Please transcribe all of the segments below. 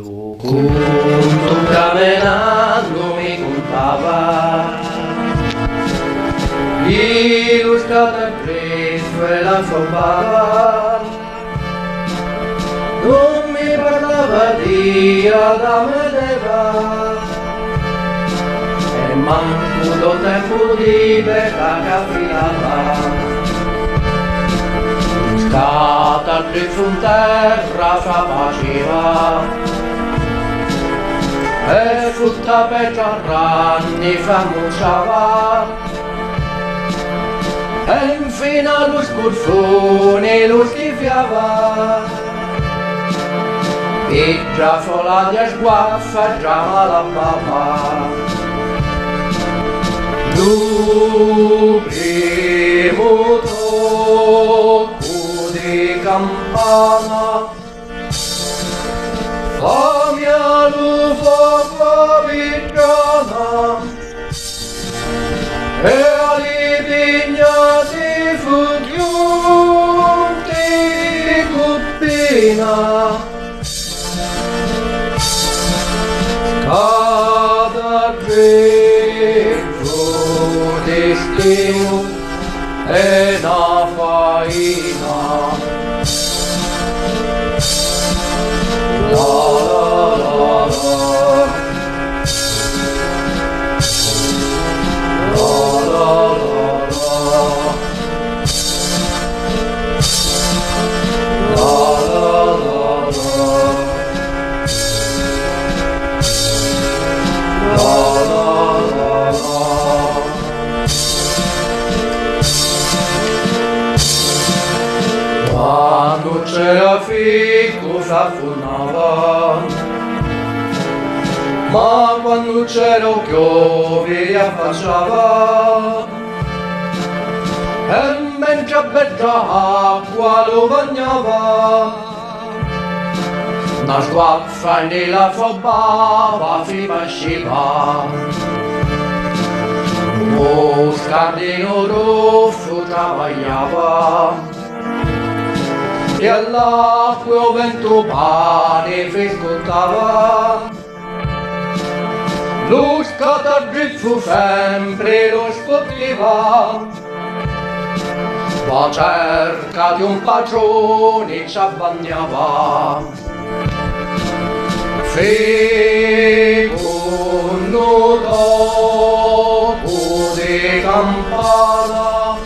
Tutto camminando mi contava illustrata preso e la sorbava, non mi parlava di Adamo ed Eva e manco do tempo di bella capitava. Stata preso in terra faceva e frutta per ranni famosava e infine allo scorfone lo schifiava e già sola di sguaffa già malabava. Lo primo tocco di campana la mia lupa vigiana e ali vignati fuggiunti cuppina cada greco destino e na faina. Quando c'era fico s'affonava, ma quando c'era piove affacciava e mentre bella acqua lo bagnava, una sguaffa nella fobbava si pasciva, un scardino rosso travagliava e all'acqua o vento pane fiscottava. Lo scatardrizzo sempre lo scotteva, la cerca di un padrone ci abbagnava. Secondo dopo di campana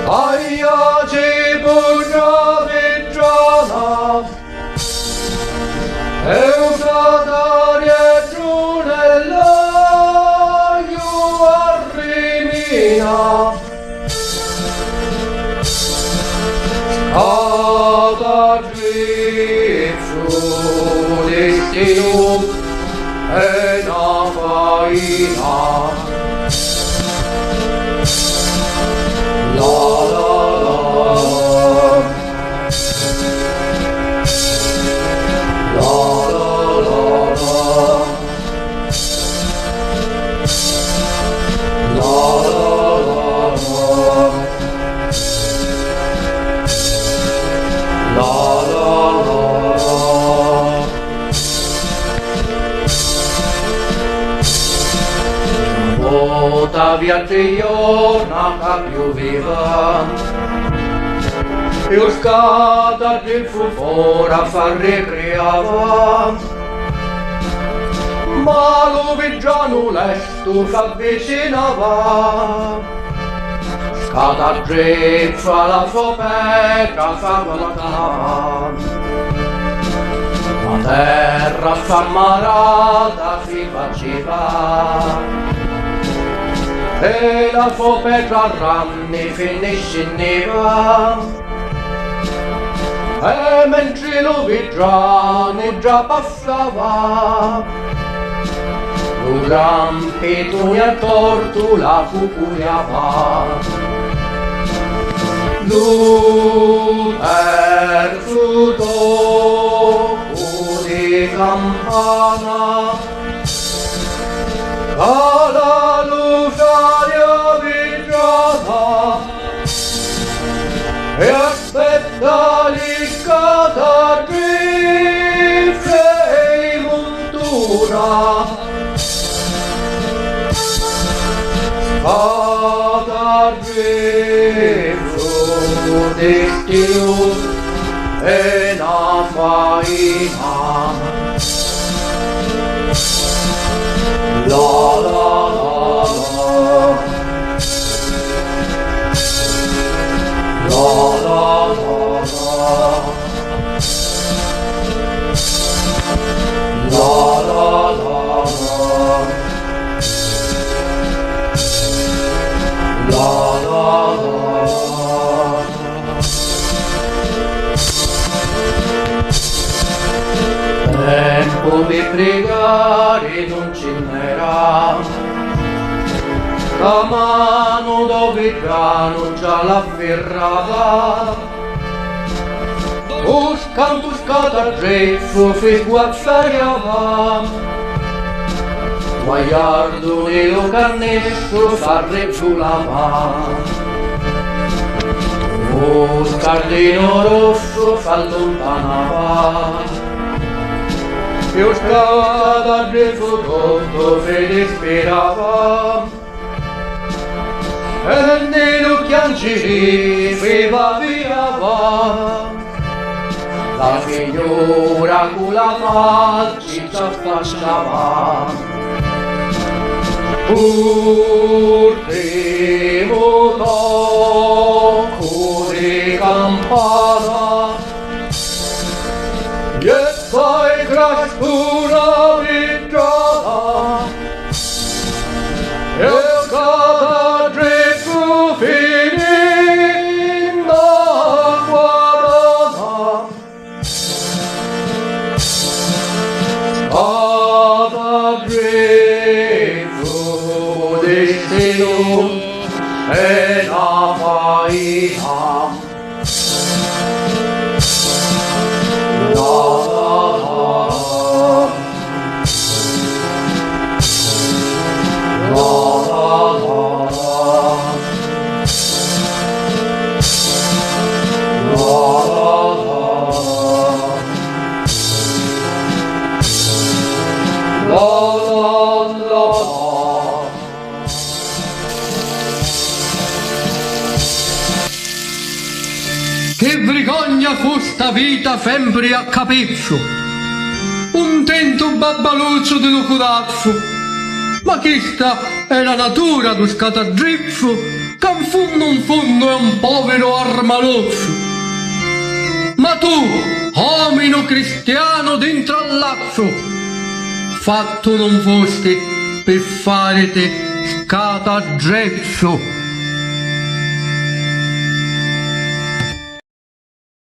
aia ci bugia vigiana e usata dietro nell'aglio arrimina scada drizzo destino e na faina. Volta viaggio io non pioveva e lo scada del fuori a far ricreava, ma lo vigiano lesto s'avvicinava, scada drezza la sua pecca s'avvaltava, la terra s'ammarata si faceva e la sua pecca ranni finisce nera e mentre lo vigiano già passava lo gran petunia torto la cucuriava. Lo terzo tocco di campana alla lucaria vigiana e aspetta l'icata dreptul de știut ena faina. La la la la la la la la la la la la la. Tempo di pregare non ce n'era, la mano dove già già l'afferrava. Buscata a dreppo fe guazzariava, guaiardo nero cannesso fa rezzulava. Un scardino rosso s'allontanava, io scada a dreppo tutto fede sperava, e nero chiangiri feva viava. La signora con la faccia affacciava, ultimo tocco di campana, e poi crescura vigiata, e cada dritto finendo guadana. Cada dritto destino è la faina. La la la la la Che vergogna fu sta vita sempre a capezzo, un tento babbaluzzo di un codazzo, ma questa è la natura do scatadrizzo, che in fondo è un povero armalozzo. Ma tu, omino cristiano dentro al lazzo, fatto non foste per fare te scatadrezzo.